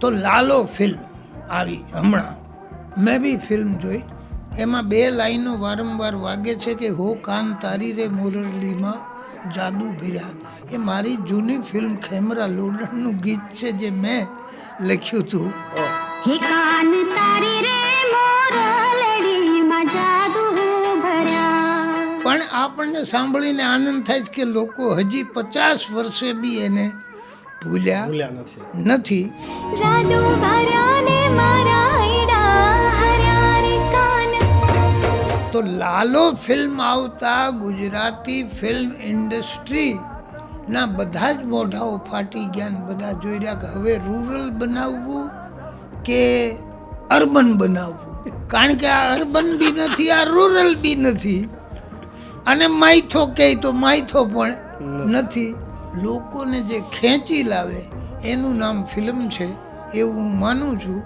તો લાલો ફિલ્મ આવી હમણાં, મેં બી ફિલ્મ જોઈ. એમાં 2 લાઈનો વારંવાર વાગે છે કે હો કાન તારી રે મોરલીમાં જાદુ ભર્યા. એ મારી જૂની ફિલ્મ ખેમરા લોડણનું ગીત છે જે મેં લખ્યું હતું. હે કાન તારી રે મોરલીમાં જાદુ ભર્યા. પણ આપણને સાંભળીને આનંદ થાય છે કે લોકો હજી 50 વર્ષે બી એને ભૂલ્યા નથી. જાદુ ભર્યા ને મારા હૈડા હર્યા રે કાન. તો લાલો ફિલ્મ આવતા ગુજરાતી ફિલ્મ ઇન્ડસ્ટ્રી ના બધા જ મોઢાઓ ફાટી ગયા ને બધા જોઈ રહ્યા કે હવે રૂરલ બનાવવું કે અર્બન બનાવવું. કારણ કે આ અર્બન બી નથી, આ રૂરલ બી નથી, અને માયથો કહે તો માયથો પણ નથી. લોકોને જે ખેંચી લાવે એનું નામ ફિલ્મ છે એવું હું માનું છું.